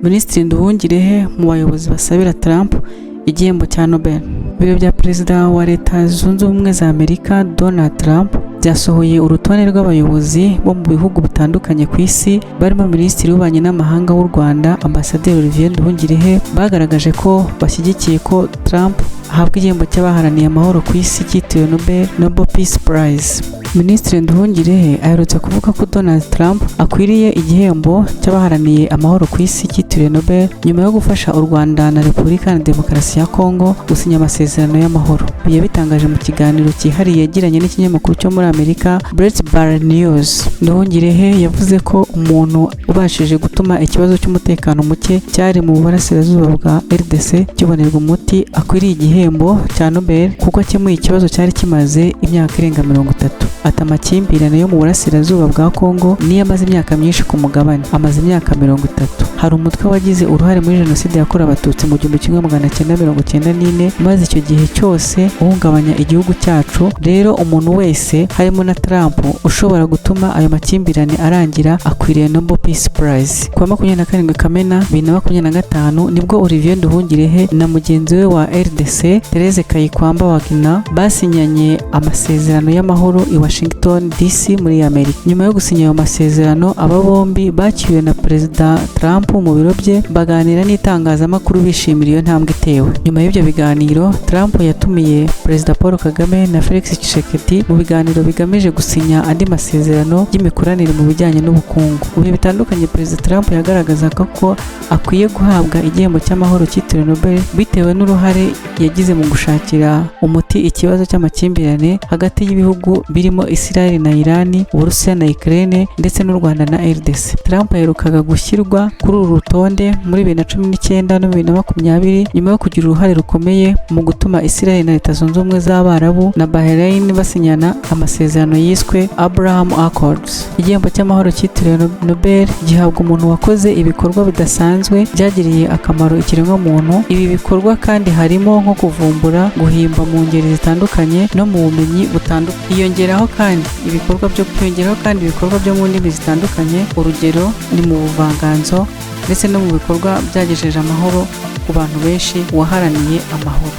Minisitiri Nduhungirehe mu bayobozi basabira Trump igihembo cya Nobel. Ibiro bya Perezida wa Leta Zunze Ubumwe za Amerika Donald Trump byasohoye urutonde rw'abayobozi bo mu bihugu bitandukanye ku isi barimo Minisitiri w'Ububanyi n'Amahanga w'u Rwanda Ambasaderi Olivier Nduhungirehe bagaragaje ko bashyigikiye ko Trump ahabwa igihembo cy'abaharaniye amahoro ku isi cyitiriwe Nobel Peace Prize. Minisitiri Nduhungirehe aherutse kuvuga ko Donald Trump akwiriye igihembo cy'abaharaniye amahoro ku isi cyitiriwe Nobel nyuma yo gufasha u Rwanda na Repubulika ya Demokarasi ya Kongo gusinya amasezerano y'amahoro. Ibi yabitangaje mu kiganiro cyihariye yagiranye n'ikinyamakuru cyo muri Amerika Breitbart News. Nduhungirehe yavuze ko umuntu ubashije gutuma ikibazo cy'umutekano muke cyari mu burasirazuba bwa RDC kibonerwa umuti akwiriye igihembo cya Nobel kuko akemuye ikibazo cyari kimaze imyaka irenga 30. Ati amakimbirane yo mu burasirazuba bwa Kongo niyo amaze imyaka myinshi ku mugabane, amaze imyaka 30. Hari umutwe wagize uruhare muri jenoside yakorewe abatutsi mu 1994 maze icyo gihe cyose uhungabanya igihugu cyacu. Rero umuntu wese harimo na Trump ushobora gutuma ayo makimbirane arangira akwiriye Nobel Peace Prize. Ku wa 27 Kamena 2025 nibwo Olivier Nduhungirehe na mugenzi we wa RDC Therese Kayikwamba Wagner basinyanye amasezerano y'amahoro i Washington DC muri Amerika. Nyuma yo gusinya ayo masezerano aba bombi bakiriwe na Perezida Trump mu biro bye baganira n'itangazamakuru bishimira iyo ntambwe itewe. Nyuma y'ibyo biganiro Trump yatumiye Perezida Paul Kagame na Felix Tshisekedi mu biganiro bigamije gusinya andi masezerano y'imikoranire mu bijyanye n'ubukungu. Mu bihe bitandukanye Perezida Trump yagaragazaga ko akwiye guhabwa igihembo cy'amahoro cyitiriwe Nobel bitewe n'uruhare yagize mu gushakira umuti ikibazo cy'amakimbirane hagati y'ibihugu birimo Israel na Iran, Uburusiya na Ukraine ndetse n'u Rwanda na RDC. Trump yaherukaga gushyirwa kuri uru rutonde muri 2019 no 2020 nyuma yo kugira uruhare rukomeye mu gutuma Israel na Leta Zunze Ubumwe z'Abarabu na Bahrain basinyana amasezerano yiswe Abraham Accords. Igihembo cy'amahoro cyitiriwe Nobel gihabwa umuntu wakoze ibikorwa bidasanzwe byagiriye akamaro ikiremwamuntu. Ibi bikorwa kandi harimo nko kuvumbura, guhimba mu ngeri zitandukanye no mu bumenyi butandukanye. Hiyongeraho kandi ibikorwa byo mu ndimi zitandukanye, urugero ni mu buvanganzo ndetse no mu bikorwa byagejeje amahoro ku bantu benshi waharaniye amahoro.